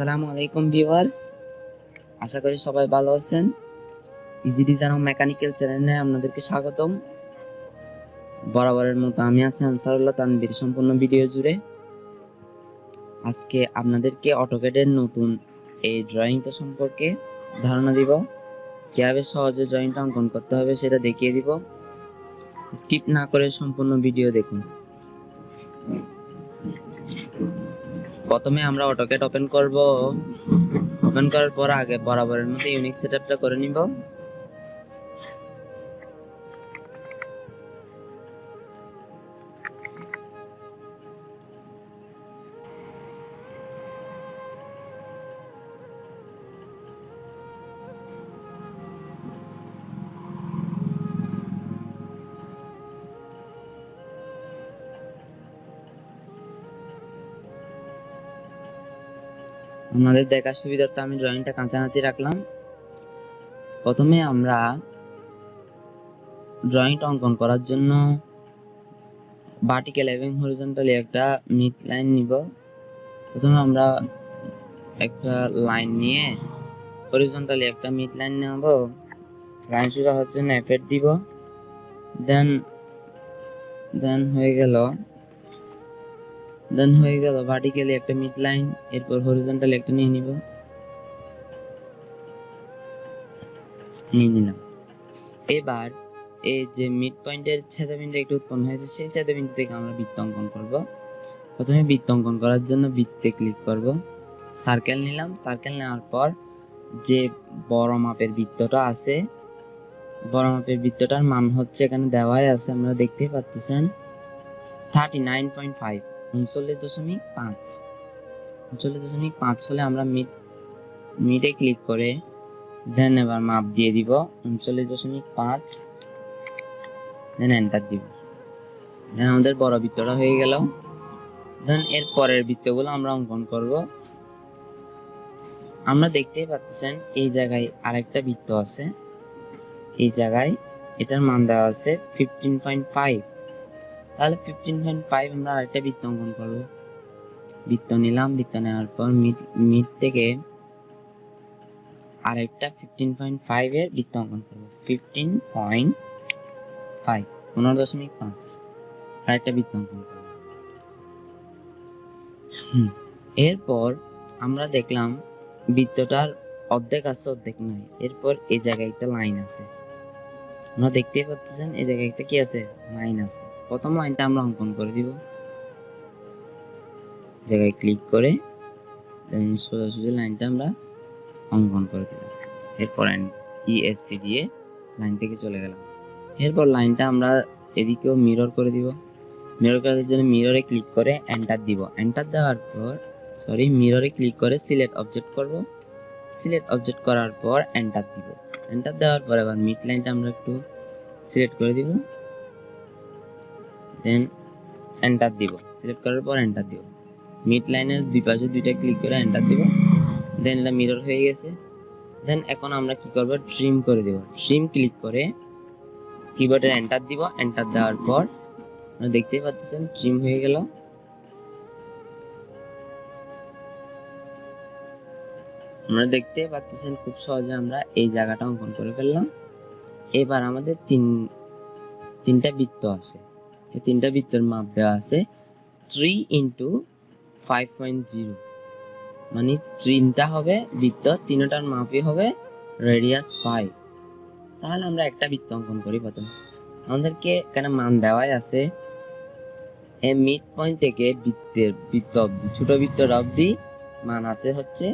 আসসালামু আলাইকুম ভিউয়ার্স, আশা করি সবাই ভালো আছেন। ইজি ডিজাইন ও মেকানিক্যাল চ্যানেলে আপনাদেরকে স্বাগতম। বরাবরের মতো আমি আছি আনসার উল্লাহ তানভীর। সম্পূর্ণ ভিডিও জুড়ে আজকে আপনাদেরকে অটোক্যাডের নতুন এই ড্রয়িংটা সম্পর্কে ধারণা দিব, কিভাবে সহজে ড্রয়িংটা অঙ্কন করতে হবে সেটা দেখিয়ে দিব। স্কিপ না করে সম্পূর্ণ ভিডিও দেখুন। প্রথমে আমরা অটোক্যাড ওপেন করব। ওপেন করার পর আগে বরাবরের মতো ইউনিক সেটআপটা করে নিব। আমাদের দেখার সুবিধার্থে আমি ড্রয়িংটা কাছাকাছি রাখলাম। প্রথমে আমরা ড্রয়িংটা অঙ্কন করার জন্য ভার্টিক্যাল এবং হরিজন্টালি একটা মিড লাইন নিব। প্রথমে আমরা একটা লাইন নিয়ে হরিজন্টালি একটা মিড লাইন নেব। লাইন শুরু হওয়ার জন্য এফেক্ট দিব। দেন হয়ে গেল ভার্টিক্যালি একটা মিড লাইন। এরপর হরিজন্টালি একটা নিয়ে নিলাম। এবার এই যে মিড পয়েন্টের ছেদবিন্দু একটু উৎপন্ন হয়েছে, সেই ছেদবিন্দু থেকে আমরা বৃত্ত অঙ্কন করব। প্রথমে বৃত্ত অঙ্কন করার জন্য বৃত্তে ক্লিক করব, সার্কেল নিলাম। সার্কেল নেওয়ার পর যে বড় মাপের বৃত্তটা আছে, বড় মাপের বৃত্তটার মান হচ্ছে এখানে দেওয়াই আছে, আমরা দেখতেই পাচ্ছেন 39.5, 39.5 হলে আমরা মিডে ক্লিক করে দেন এবার মাপ দিয়ে দিব 39.5, দেন এন্টার দিব। দেন আমাদের বড় বৃত্তটা হয়ে গেল। দেন এর পরের বৃত্তগুলো আমরা অঙ্কন করব। আমরা দেখতেই পাচ্ছেন এই জায়গায় আরেকটা বৃত্ত আছে, এই জায়গায় এটার মান দেওয়া আছে 15.5। তাহলে 15.5 আমরা আরেকটা বৃত্ত অঙ্কন করব। বৃত্ত নিলাম, বৃত্ত নেওয়ার পর মিড থেকে আরেকটা 15.5 এর বৃত্ত অঙ্কন করব। 15.5 আরেকটা বৃত্ত অঙ্কন করব। এরপর আমরা দেখলাম বৃত্তটার অর্ধেক আছে, অর্ধেক নাই। এরপর এই জায়গায় একটা লাইন আছে, আমরা দেখতেই পাচ্ছেন এই জায়গায় একটা কি আছে, লাইন আছে। প্রথম লাইনটা আমরা অঙ্কন করে দিব। জায়গায় ক্লিক করে দেন সোজাসুজি লাইনটা আমরা অঙ্কন করে দিলাম। এরপর ইএসসি দিয়ে লাইন থেকে চলে গেলাম। এরপর লাইনটা আমরা এদিকেও মিরর করে দিব। মিরর করার জন্য মিররে ক্লিক করে এন্টার দিব। এন্টার দেওয়ার পর মিররে ক্লিক করে সিলেক্ট অবজেক্ট করব। সিলেক্ট অবজেক্ট করার পর এন্টার দিব। এন্টার দেওয়ার পর এবার মিড লাইনটা আমরা একটু সিলেক্ট করে দিব। দেন এন্টার দিব। সিলেক্ট করার পর এন্টার দিব। মিড লাইনের দুই পাশে দুইটা ক্লিক করে এন্টার দিব। দেন এটা মিরর হয়ে গেছে। দেন এখন আমরা কি করব, ট্রিম করে দেব। ট্রিম ক্লিক করে কিবোর্ডের এন্টার দিব। এন্টার দেওয়ার পর আপনারা দেখতেই পাচ্ছেন ট্রিম হয়ে গেল। আমরা দেখতেই পাচ্ছেন খুব সহজে আমরা এই জায়গাটা অঙ্কন করে ফেললাম। এবার আমাদের তিনটা বৃত্ত আছে, এই তিনটা বৃত্তের মাপ দেওয়া আছে 3 × 5.0, মানে তিনটা হবে বৃত্ত, তিনটার মাপই হবে রেডিয়াস 5। তাহলে আমরা একটা বৃত্ত অঙ্কন করি। প্রথমে আমাদেরকে এখানে মান দেওয়াই আছে, এই মিড পয়েন্ট থেকে বৃত্ত অবধি, ছোট বৃত্তর অবধি মান আছে হচ্ছে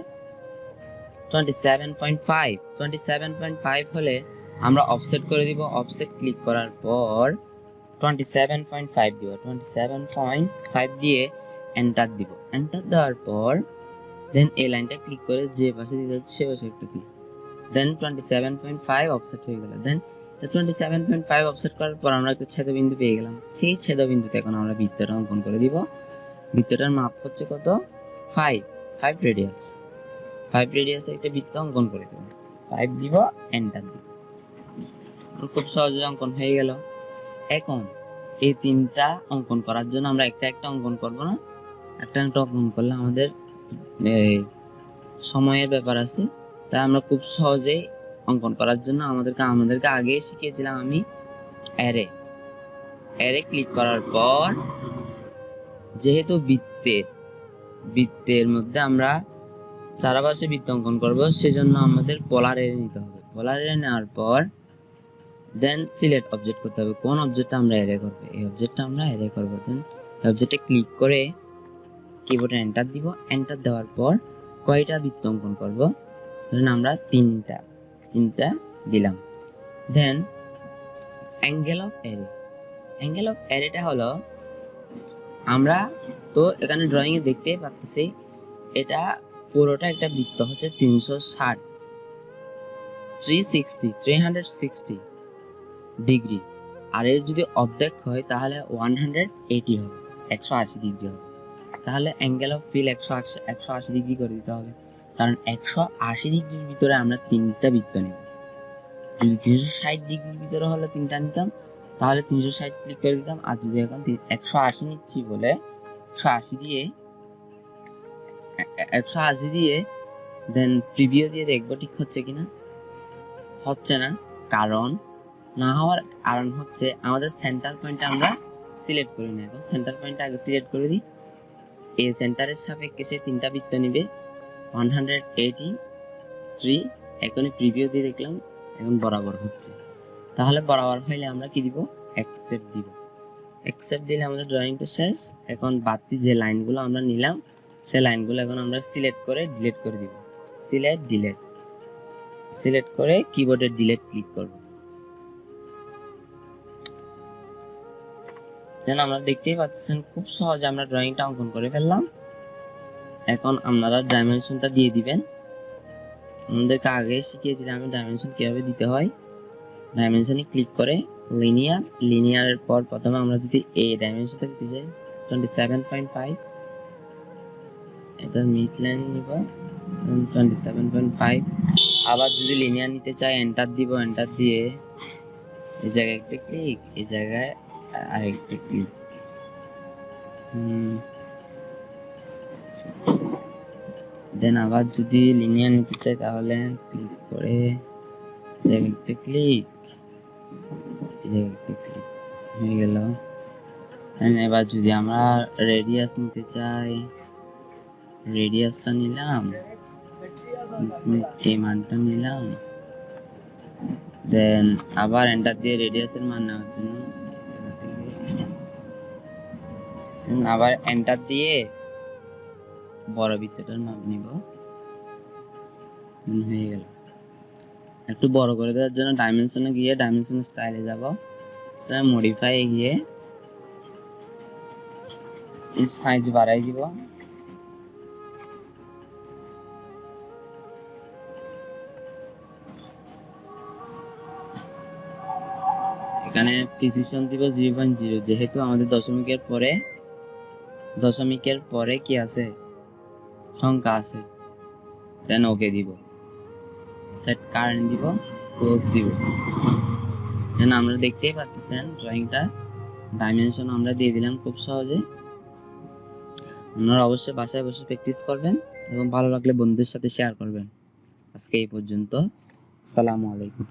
27.5। 27.5 হলে আমরা অফসেট করে দিব। অফসেট ক্লিক করার পর 27.5 দিব। 27.5 দিয়ে এন্টার দিব। এন্টার দেওয়ার পর দেন এই লাইনটা ক্লিক করে যে পাশে দিতে হচ্ছে সে পাশে একটা ক্লিক, দেন 27.5 অফসেট হয়ে গেল। দেন 27.5 অফসেট করার পর আমরা একটা ছেদবিন্দু পেয়ে গেলাম। সেই ছেদবিন্দুতে এখন আমরা বৃত্তটা অঙ্কন করে দিব। বৃত্তটার মাপ হচ্ছে কত, 5 রেডিয়াস। 5 রেডিয়াসে একটা বৃত্ত অঙ্কন করে দেব। 5 দিব, এন্টার দিব। খুব সহজে অঙ্কন হয়ে গেল। এখন এই তিনটা অঙ্কন করার জন্য আমরা একটা অঙ্কন করব না, একটা অঙ্কন করলে আমাদের সময়ের ব্যাপার আছে, তাই আমরা খুব সহজেই অঙ্কন করার জন্য আমাদেরকে আগে শিখিয়েছিলাম আমি অ্যারে ক্লিক করার পর যেহেতু বৃত্তের মধ্যে আমরা চারপাশে বৃত্ত অঙ্কন করবো, সেজন্য আমাদের পোলার এরে নিতে হবে। পোলার এরে নেওয়ার পর দেন সিলেক্ট অবজেক্ট করতে হবে, কোন অবজেক্টটা আমরা এরে করবো, এই অবজেক্টটা আমরা এরে করবো। দেন অবজেক্টে ক্লিক করে কিবোর্ডে এন্টার দিব। এন্টার দেওয়ার পর কয়টা বৃত্ত অঙ্কন করবো, ধরুন আমরা তিনটা দিলাম। দেন অ্যাঙ্গেল অফ অ্যারেটা হলো, আমরা তো এখানে ড্রয়িং এ দেখতেই পাচ্ছি এটা পুরোটা একটা বৃত্ত হচ্ছে 360 ডিগ্রি, আর এর যদি অর্ধেক হয় তাহলে 180 হবে, 180 ডিগ্রি হবে। তাহলে অ্যাঙ্গেল অফ ফিল 180 ডিগ্রি করে দিতে হবে, কারণ 180 ডিগ্রির ভিতরে আমরা তিনটা বৃত্ত নিব। যদি 360 ডিগ্রির ভিতরে হলে তিনটা নিতাম, তাহলে 360 ক্লিক করে দিতাম। আর যদি এখন 180 নিচ্ছি বলে 180 দিয়ে দেন প্রিভিউ দিয়ে দেখবো ঠিক হচ্ছে কিনা। হচ্ছে না, কারণ না হওয়ার কারণ হচ্ছে আমাদের সেন্টার পয়েন্ট আমরা সিলেক্ট করি না। এখন সেন্টার পয়েন্টটা আগে সিলেক্ট করে দিই। এই সেন্টারের সাপেক্ষে সে তিনটা বৃত্ত নিবে 183। এখনই প্রিভিউ দিয়ে দেখলাম এখন বরাবর হচ্ছে। তাহলে বরাবর হইলে আমরা কি দিব, অ্যাকসেপ্ট দিব। অ্যাকসেপ্ট দিলে আমাদের ড্রয়িংটা শেষ। এখন বাড়তি যে লাইনগুলো আমরা নিলাম সেই লাইনগুলো এখন আমরা সিলেক্ট করে ডিলিট করে দিব। সিলেক্ট করে কিবোর্ডে ডিলিট ক্লিক করব। দেন আমরা দেখতেই পাচ্ছেন খুব সহজে আমরা ড্রয়িংটা অঙ্কন করে ফেললাম। এখন আপনারা ডাইমেনশনটা দিয়ে দিবেন। আমাদেরকে আগে শিখিয়েছিলাম আমি ডাইমেনশন কিভাবে দিতে হয়। ডাইমেনশনে ক্লিক করে লিনিয়ারের পর প্রথমে আমরা যদি এই ডাইমেনশনটা দিতে চাই 27.5, এটার মিড লাইন নিব 27.5। আবার যদি লিনিয়ার নিতে চাই এন্টার দিব। এন্টার দিয়ে এই জায়গায় একটা ক্লিক, এই জায়গায় আরেকটা ক্লিক। দেন আবার যদি লিনিয়ার নিতে চাই তাহলে ক্লিক করে জায়গায় একটা ক্লিক, হয়ে গেল। এবার যদি আমরা রেডিয়াস নিতে চাই, রেডিয়াসটা নিলাম, এই মানটা নিলাম। দেন আবার এন্টার দিয়ে রেডিয়াসের মান নেওয়ার জন্য আবার এন্টার দিয়ে বড় বৃত্তটার মাপ নিব। হয়ে গেল। একটু বড় করে দেওয়ার জন্য ডাইমেনশনে গিয়ে ডাইমেনশন স্টাইলে যাব, মডিফাই গিয়ে সাইজ বাড়াই দিব। এখানে প্রিসিশন দিব 0.0, যেহেতু আমাদের দশমিকের পরে কি আছে, সংখ্যা আছে। দেন ওকে দিব, সেট কারেন্ট দিব, ক্লোজ দিব। দেন আমরা দেখতেই পাচ্ছেন ড্রয়িংটা ডাইমেনশন আমরা দিয়ে দিলাম খুব সহজে। আপনারা অবশ্যই বাসায় বসে প্র্যাকটিস করবেন এবং ভালো লাগলে বন্ধুদের সাথে শেয়ার করবেন। আজকে এই পর্যন্ত। আসসালামু আলাইকুম।